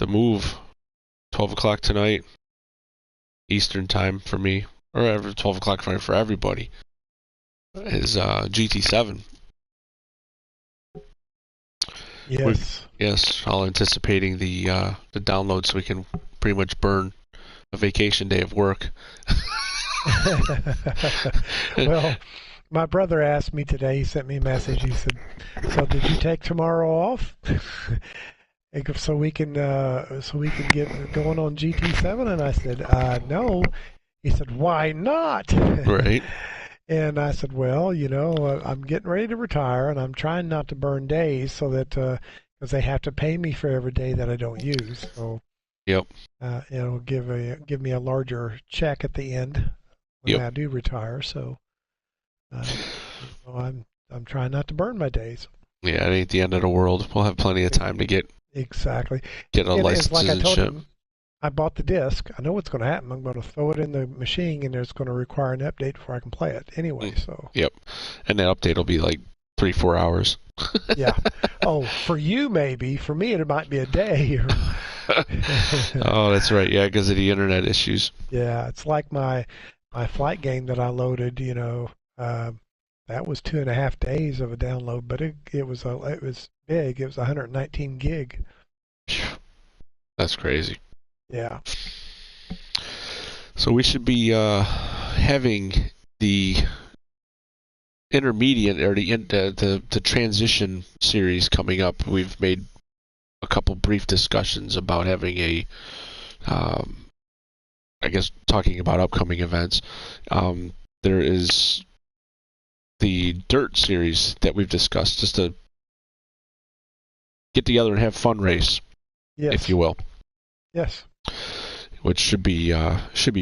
move, 12 o'clock tonight, Eastern time for me, or 12 o'clock for everybody, is GT7. Yes. Yes, all anticipating the download so we can pretty much burn a vacation day of work. Well, my brother asked me today, he sent me a message, he said, so did you take tomorrow off? so we can get going on GT7? And I said, no. He said, why not? Right. And I said, well, I'm getting ready to retire, and I'm trying not to burn days so that because they have to pay me for every day that I don't use. So Yep. give me a larger check at the end when Yep. I do retire. So I'm trying not to burn my days. Yeah, it ain't the end of the world. We'll have plenty of time to Exactly. get a And it's like I licenses and told shit. him, I bought the disc. I know what's going to happen. I'm going to throw it in the machine, and it's going to require an update before I can play it. Anyway, so Yep. And that update will be like 3-4 hours. yeah. Oh, for you maybe. For me, it might be a day. Oh, that's right. Yeah, because of the internet issues. Yeah, it's like my flight game that I loaded. That was 2.5 days of a download, but it was big. It was 119 gig. That's crazy. Yeah. So we should be having the intermediate or the transition series coming up. We've made a couple brief discussions about having I guess talking about upcoming events. There is the dirt series that we've discussed, just to get together and have fun race, Yes. if you will, Yes. which should be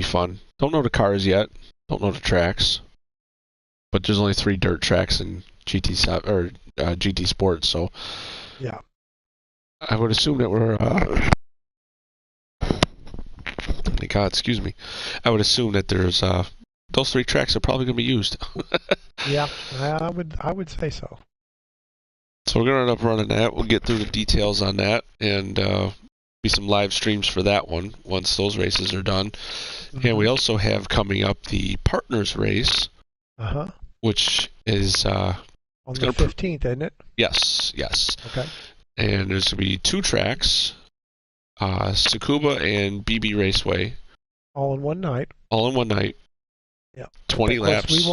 fun. Don't know the cars yet. Don't know the tracks. But there's only 3 dirt tracks in GT7 or GT Sports, so Yeah. I would assume that we're. God, excuse me. I would assume that there's those 3 tracks are probably going to be used. Yeah. I would say so. So we're going to end up running that. We'll get through the details on that, and be some live streams for that one once those races are done. Mm-hmm. And we also have coming up the Partners race, which is on the 15th, isn't it? Yes. Okay. And there's going to be 2 tracks, Tsukuba and BB Raceway. All in one night. All in one night. Yeah. 20 laps.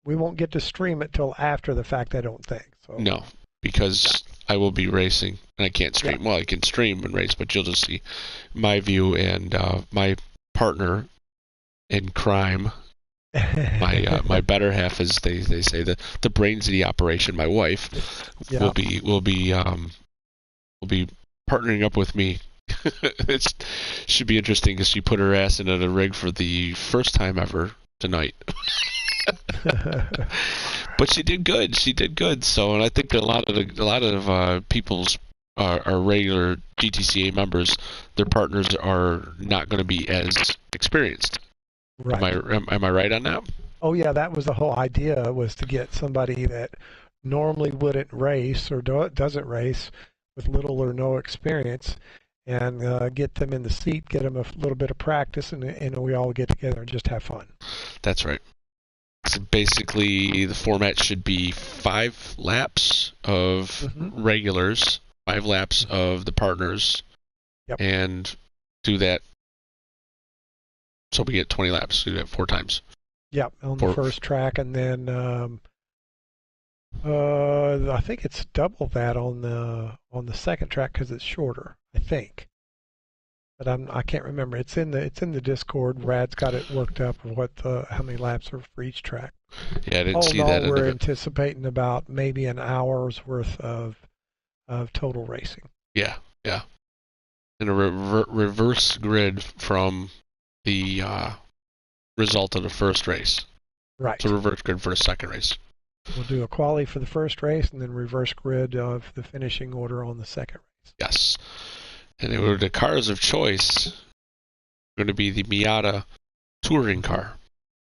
We won't get to stream it till after the fact, I don't think. So. No, because I will be racing, and I can't stream. Yeah. Well, I can stream and race, but you'll just see my view and my partner in crime. My better half, as they say, the brains of the operation. My wife will be partnering up with me. It should be interesting because she put her ass into the rig for the first time ever tonight. But she did good. So, and I think that a lot of people's our regular GTCA members, their partners are not going to be as experienced. Right. Am I right on that? Oh yeah, that was the whole idea, was to get somebody that normally wouldn't race or doesn't race with little or no experience, and get them in the seat, get them a little bit of practice, and we all get together and just have fun. That's right. So basically, the format should be 5 laps of regulars, 5 laps of the partners, and do that. So we get 20 laps. Do that 4 times. Yep, on the first track, and then I think it's double that on the second track because it's shorter, I think. But I can't remember. It's in the Discord. Rad's got it worked up of how many laps are for each track. Yeah, I didn't see that. We're anticipating about maybe an hour's worth of total racing. Yeah. And a reverse grid from the result of the first race. Right. So reverse grid for the second race. We'll do a quali for the first race and then reverse grid of the finishing order on the second race. Yes. And the cars of choice are going to be the Miata touring car.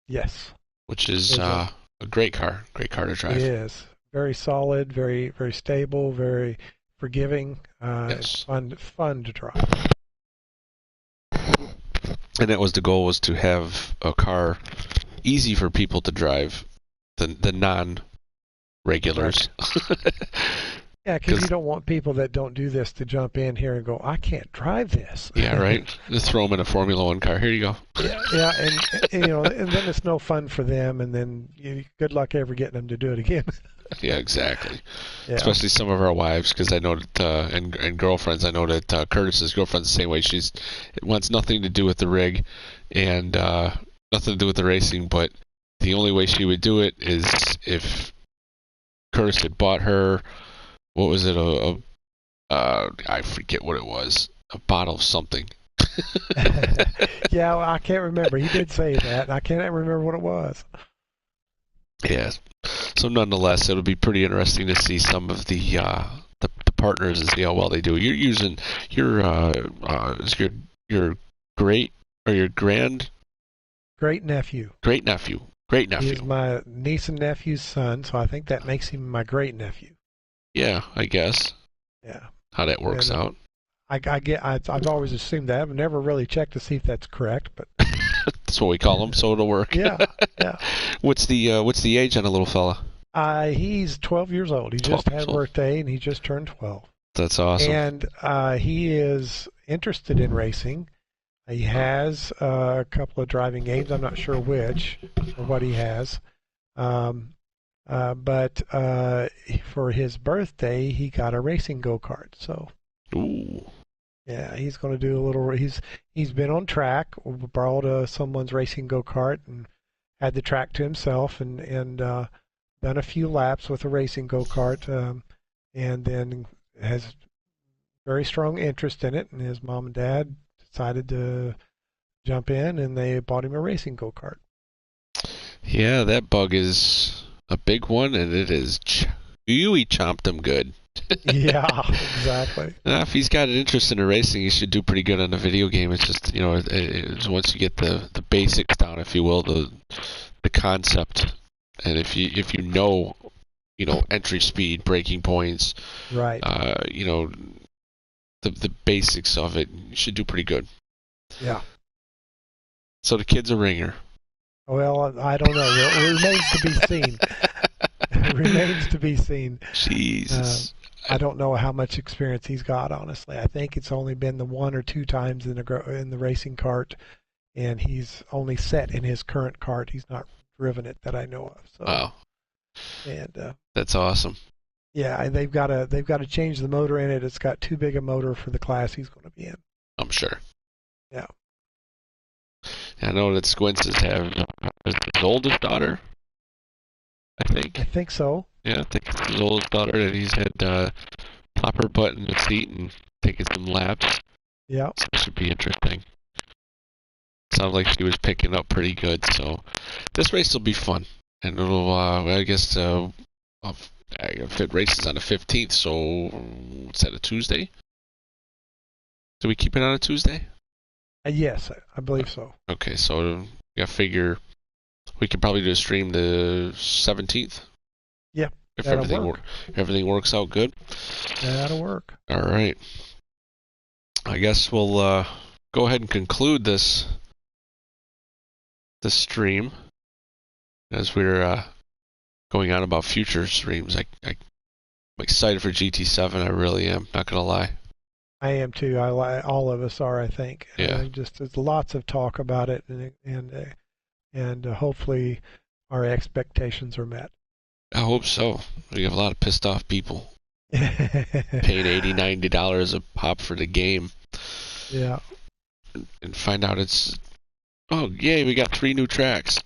Yes. Which is a great car to drive. It is. Very solid, very, very stable, very forgiving. Yes. It's fun to drive. And that was the goal, was to have a car easy for people to drive, the non-regulars. Right. Yeah, because you don't want people that don't do this to jump in here and go, I can't drive this. Yeah, right. Just throw them in a Formula One car. Here you go. Yeah, and and then it's no fun for them, and then good luck ever getting them to do it again. Yeah, exactly. Yeah. Especially some of our wives, because I know that, and girlfriends. I know that Curtis's girlfriend's the same way. It wants nothing to do with the rig, and nothing to do with the racing, but the only way she would do it is if Curtis had bought her, what was it, I forget what it was, a bottle of something. Yeah, well, I can't remember. He did say that. I can't remember what it was. Yeah. So nonetheless, it'll be pretty interesting to see some of the partners and see how well they do. You're using your is your great or your Great nephew. great nephew. He is my niece and nephew's son, so I think that makes him my great nephew. Yeah, I guess. Yeah. How that works And out. I've always assumed that. I've never really checked to see if that's correct, but That's what we call him, so it'll work. yeah, yeah. What's the age on the little fella? He's 12 years old. He 12 just years had a old. birthday, and he just turned 12. That's awesome. And he is interested in racing. He has a couple of driving games. I'm not sure which or what he has. But for his birthday, he got a racing go-kart. So Ooh. yeah, he's going to do a little. He's been on track, borrowed someone's racing go-kart, and had the track to himself, and done a few laps with a racing go-kart, and then has very strong interest in it. And his mom and dad decided to jump in, and they bought him a racing go-kart. Yeah, that bug is a big one, and it is chewy chomped him good. Yeah, exactly. If he's got an interest in the racing, he should do pretty good on the video game. It's just, it's once you get the basics down, if you will, the concept, and if you know, entry speed, braking points, Right. The basics of it, you should do pretty good. Yeah. So the kid's a ringer. Well, I don't know. It remains to be seen. It remains to be seen. Jesus. I don't know how much experience he's got, honestly. I think it's only been the one or two times in the racing cart, and he's only set in his current cart. He's not driven it that I know of. So, Wow. And that's awesome. yeah, they've got to change the motor in it. It's got too big a motor for the class he's going to be in. I'm sure. Yeah. I know that Squinces have his oldest daughter, I think. I think so. Yeah, I think it's his oldest daughter that he's had pop her butt in the seat and taking some laps. Yeah. So it should be interesting. Sounds like she was picking up pretty good, so this race will be fun. And it'll, I guess, fit races on the 15th, so what's that, a Tuesday? Do we keep it on a Tuesday? Yes, I believe so. Okay, so I figure we could probably do a stream the 17th. Yeah, if that'll work. Everything works out good. That'll work. All right. I guess we'll go ahead and conclude this stream as we're going on about future streams. I'm excited for GT7. I really am. Not gonna lie. I am too. All of us are, I think. Yeah. Just there's lots of talk about it, and hopefully our expectations are met. I hope so. We have a lot of pissed off people paying $80, $90 a pop for the game. Yeah. And find out it's, oh yay, we got 3 new tracks.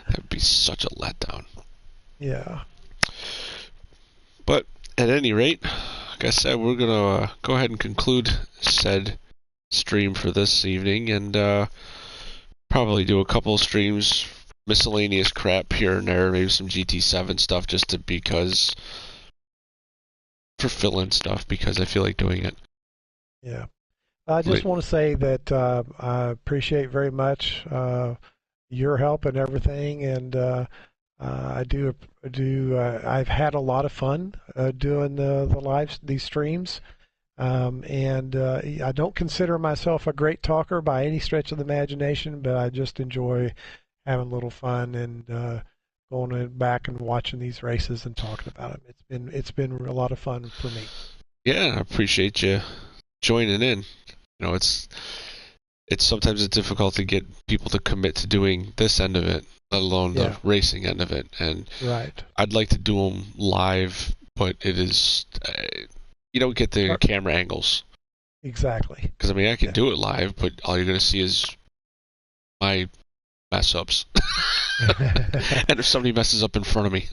That'd be such a letdown. Yeah. But at any rate, like I said, we're gonna go ahead and conclude said stream for this evening, and probably do a couple of streams, miscellaneous crap here and there, maybe some GT7 stuff, because for fill-in stuff, because I feel like doing it. Yeah. I just want to say that I appreciate very much your help and everything, and I do. I've had a lot of fun doing these streams, and I don't consider myself a great talker by any stretch of the imagination, but I just enjoy having a little fun and going back and watching these races and talking about them. It's been a lot of fun for me. Yeah, I appreciate you joining in. It's sometimes it's difficult to get people to commit to doing this end of it, let alone the racing end of it. And right. I'd like to do them live, but it is you don't get the camera angles. Exactly. Because I can do it live, but all you're going to see is my mess ups. And if somebody messes up in front of me.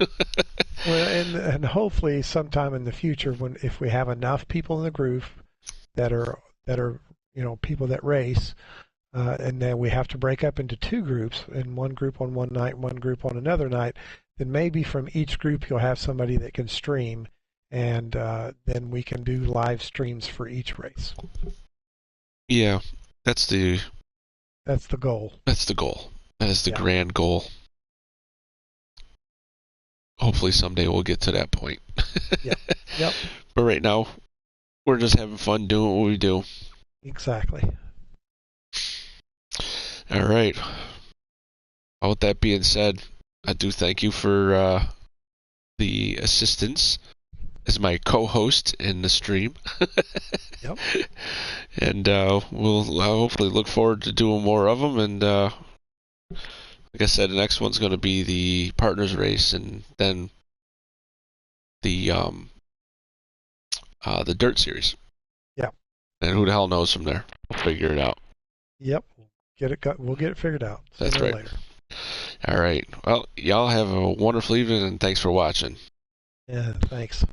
Well, and hopefully sometime in the future, when if we have enough people in the group that are people that race, and then we have to break up into two groups, and one group on one night, one group on another night, then maybe from each group you'll have somebody that can stream, and then we can do live streams for each race. Yeah, that's the goal. That's the goal. That is the Yeah. grand goal. Hopefully someday we'll get to that point. Yep. Yep. But right now, we're just having fun doing what we do. Exactly. All right. Well, with that being said, I do thank you for the assistance as my co-host in the stream. Yep. And we'll hopefully look forward to doing more of them. And like I said, the next one's going to be the partners race, and then the dirt series. Yep. And who the hell knows from there? We'll figure it out. Yep. We'll get it figured out sooner That's right. or later. All right. Well, y'all have a wonderful evening, and thanks for watching. Yeah. Thanks.